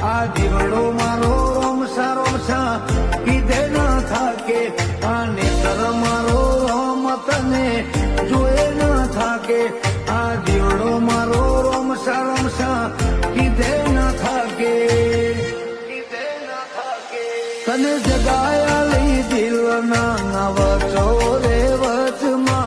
આ દીવડો મારો રોમસા કીધે ન થાકે આ નેત્ર મારો રોમતને જોયે ન થાકે આ દીવડો મારો રોમસા કીધે ન થાકે તને જગાયા લઈ દિલના નવ ચોર